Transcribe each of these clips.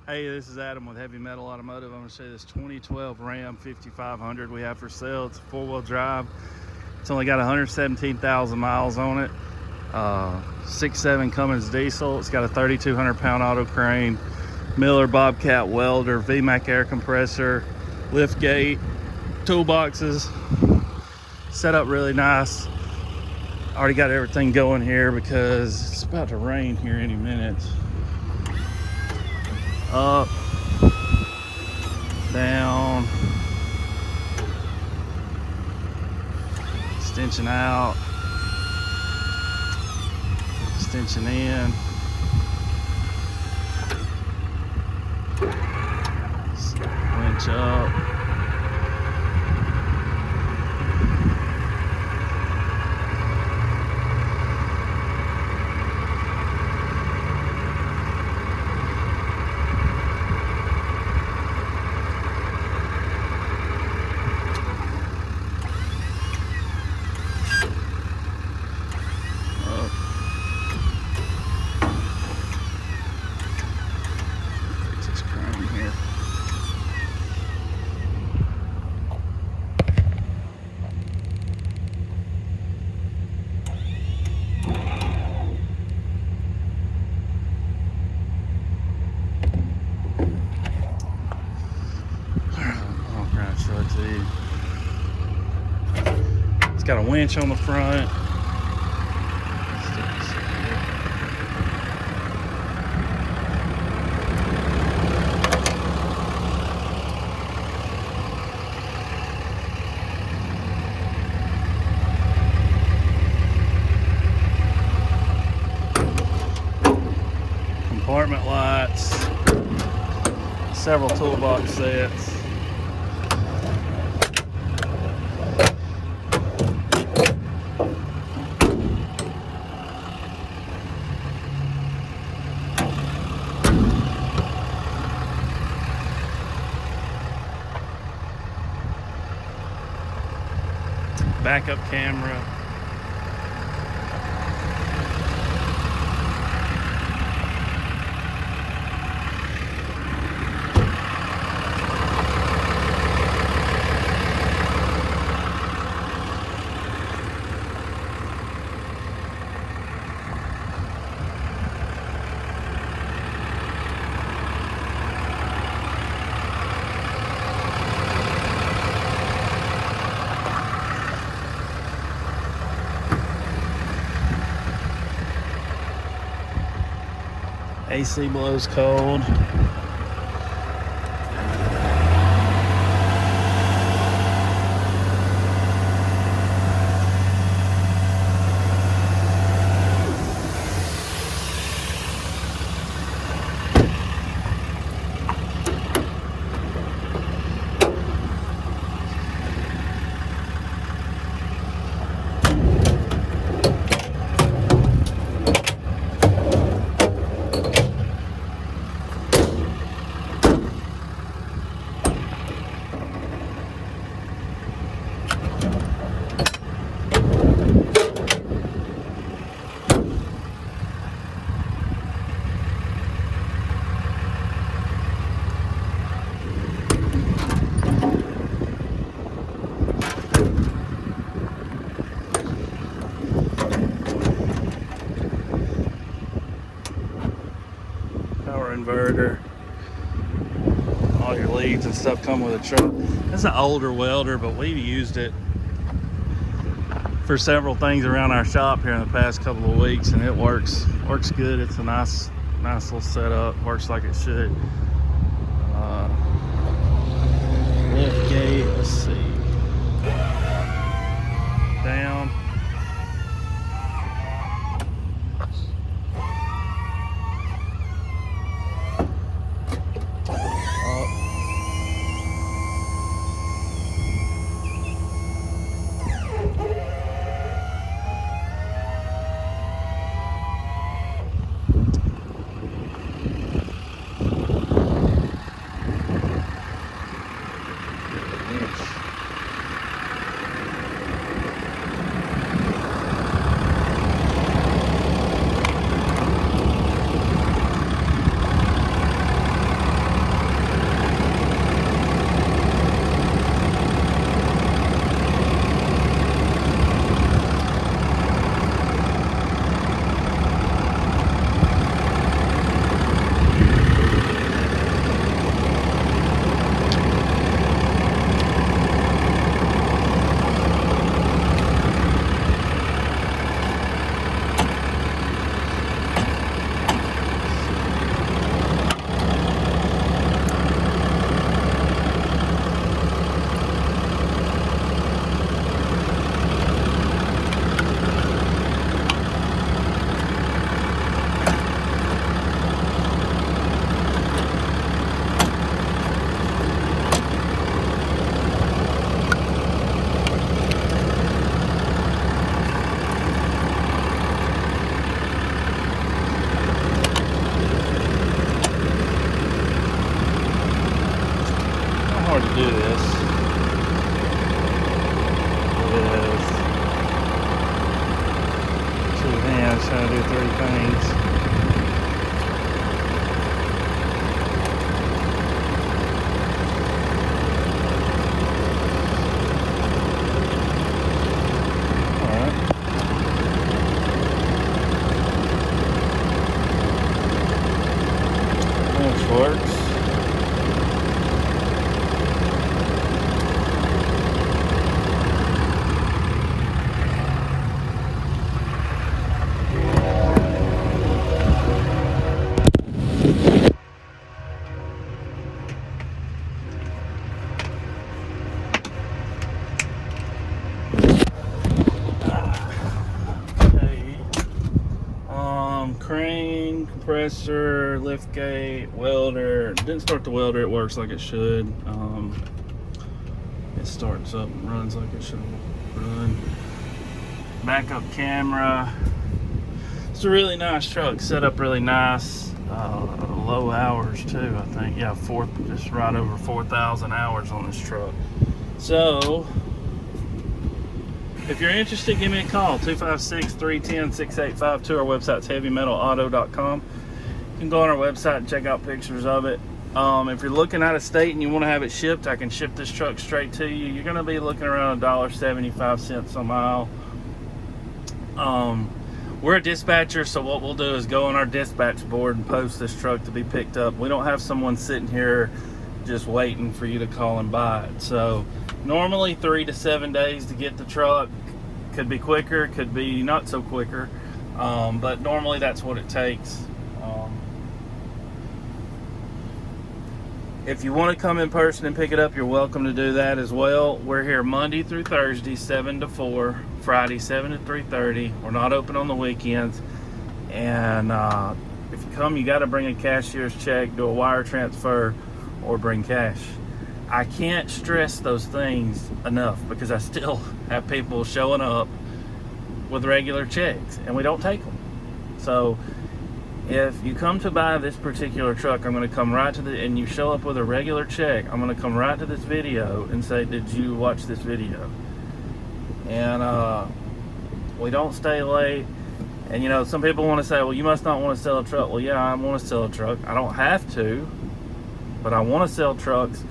Hey, this is Adam with Heavy Metal Automotive. I'm going to show you this 2012 Ram 5500 we have for sale. It's a four-wheel drive. It's only got 117,000 miles on it. 6.7 Cummins diesel. It's got a 3,200 pound auto crane, Miller Bobcat welder, VMAC air compressor, lift gate, toolboxes. Set up really nice. Already got everything going here because it's about to rain here any minute. Up, down, extension out, extension in, winch up. Fix this crane here. I'll try to show it to you. It's got a winch on the front. Compartment lights, several toolbox sets. Backup camera. AC blows cold. Power inverter. All your leads and stuff come with a truck. It's an older welder, but we've used it for several things around our shop here in the past couple of weeks, and it works good. It's a nice little setup. Works like it should. Lift gate. Let's see. Down. hard to do this. It is 2 hands trying to do 3 things. Works. Crane, compressor, liftgate, welder. Didn't start the welder. It works like it should. It starts up and runs like it should run. Backup camera. It's a really nice truck. Set up really nice. Low hours too, I think. Yeah, just right over 4,000 hours on this truck. So if you're interested, give me a call, 256-310-6852. Our website's heavymetalauto.com. You can go on our website and check out pictures of it. If you're looking out of state and you want to have it shipped, I can ship this truck straight to you. You're going to be looking around $1.75 a mile. We're a dispatcher, so what we'll do is go on our dispatch board and post this truck to be picked up. We don't have someone sitting here just waiting for you to call and buy it. So normally 3 to 7 days to get the truck. Could be quicker, could be not so quicker, but normally that's what it takes. If you want to come in person and pick it up, you're welcome to do that as well. We're here Monday through Thursday, 7 to 4, Friday, 7 to 3:30. We're not open on the weekends. And if you come, you got to bring a cashier's check, do a wire transfer, or bring cash. I can't stress those things enough because I still have people showing up with regular checks and we don't take them. So if you come to buy this particular truck, I'm going to come right to and you show up with a regular check, I'm going to come right to this video and say, did you watch this video? And we don't stay late. And you know, some people want to say, well, you must not want to sell a truck. Well, yeah, I want to sell a truck. I don't have to, but I want to sell trucks.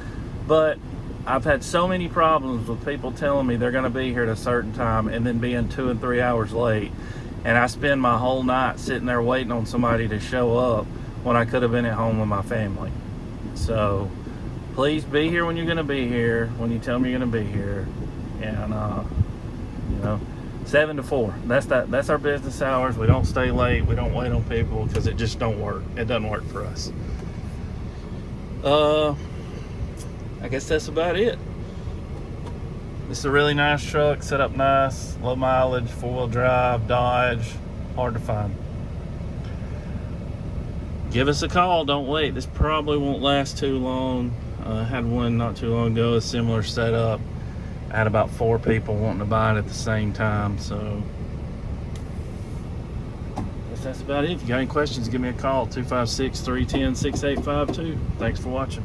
But I've had so many problems with people telling me they're going to be here at a certain time and then being 2 and 3 hours late. And I spend my whole night sitting there waiting on somebody to show up when I could have been at home with my family. So please be here when you're going to be here, when you tell me you're going to be here. And, you know, 7 to 4. That's our business hours. We don't stay late. We don't wait on people because it just don't work. It doesn't work for us. I guess that's about it. This is a really nice truck, set up nice, low mileage, 4-wheel drive, Dodge, hard to find. Give us a call, don't wait. This probably won't last too long. I had one not too long ago, a similar setup. I had about 4 people wanting to buy it at the same time, so I guess that's about it. If you got any questions, give me a call, 256-310-6852. Thanks for watching.